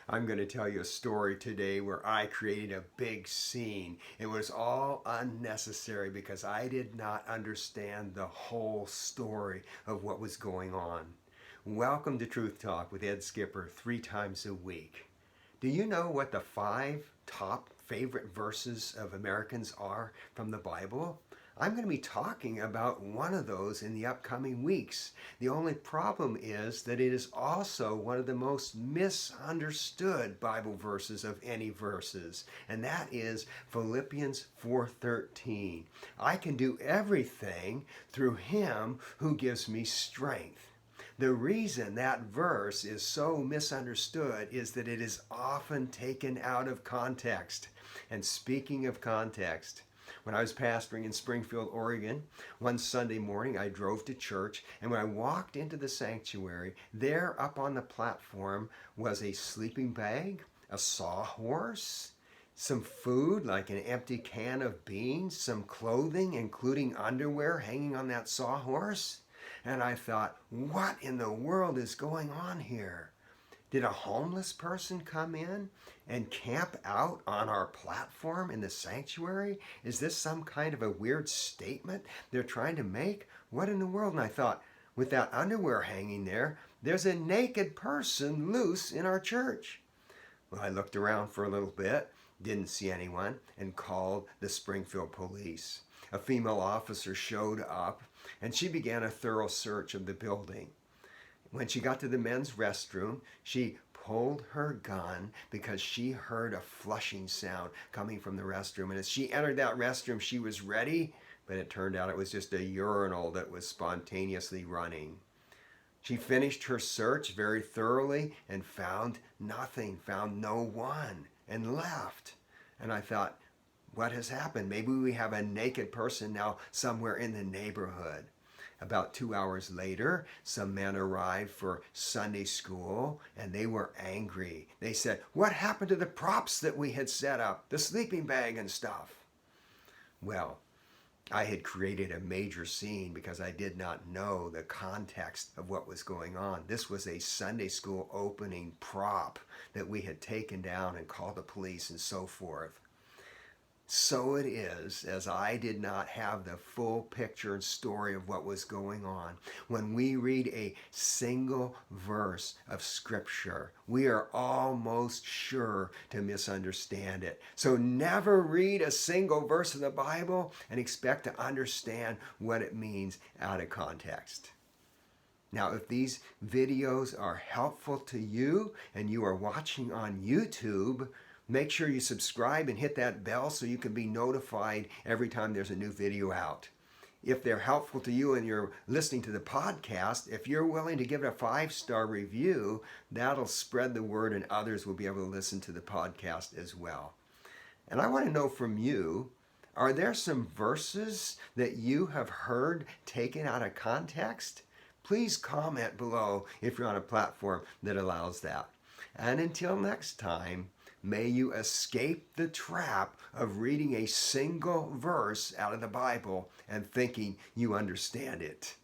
I'm going to tell you a story today where I created a big scene. It was all unnecessary because I did not understand the whole story of what was going on. Welcome to Truth Talk with Ed Skipper 3 times a week. Do you know what the 5 top favorite verses of Americans are from the Bible? I'm going to be talking about one of those in the upcoming weeks. The only problem is that it is also one of the most misunderstood Bible verses of any verses, and that is Philippians 4:13. I can do everything through him who gives me strength. The reason that verse is so misunderstood is that it is often taken out of context. And speaking of context, when I was pastoring in Springfield, Oregon, one Sunday morning I drove to church, and when I walked into the sanctuary, there up on the platform was a sleeping bag, a sawhorse, some food like an empty can of beans, some clothing including underwear hanging on that sawhorse. And I thought, what in the world is going on here? Did a homeless person come in and camp out on our platform in the sanctuary? Is this some kind of a weird statement they're trying to make? What in the world? And I thought, with that underwear hanging there, there's a naked person loose in our church. Well, I looked around for a little bit, didn't see anyone, and called the Springfield police. A female officer showed up, and she began a thorough search of the building. When she got to the men's restroom, she pulled her gun because she heard a flushing sound coming from the restroom. And as she entered that restroom, she was ready, but it turned out it was just a urinal that was spontaneously running. She finished her search very thoroughly and found nothing, found no one, and left. And I thought, what has happened? Maybe we have a naked person now somewhere in the neighborhood. About 2 hours later, some men arrived for Sunday school, and they were angry. They said, what happened to the props that we had set up, the sleeping bag and stuff? Well, I had created a major scene because I did not know the context of what was going on. This was a Sunday school opening prop that we had taken down and called the police and so forth. So it is, as I did not have the full picture and story of what was going on. When we read a single verse of Scripture, we are almost sure to misunderstand it. So never read a single verse of the Bible and expect to understand what it means out of context. Now, if these videos are helpful to you and you are watching on YouTube, make sure you subscribe and hit that bell so you can be notified every time there's a new video out. If they're helpful to you and you're listening to the podcast, if you're willing to give it a 5-star review, that'll spread the word and others will be able to listen to the podcast as well. And I want to know from you, are there some verses that you have heard taken out of context? Please comment below if you're on a platform that allows that. And until next time, may you escape the trap of reading a single verse out of the Bible and thinking you understand it.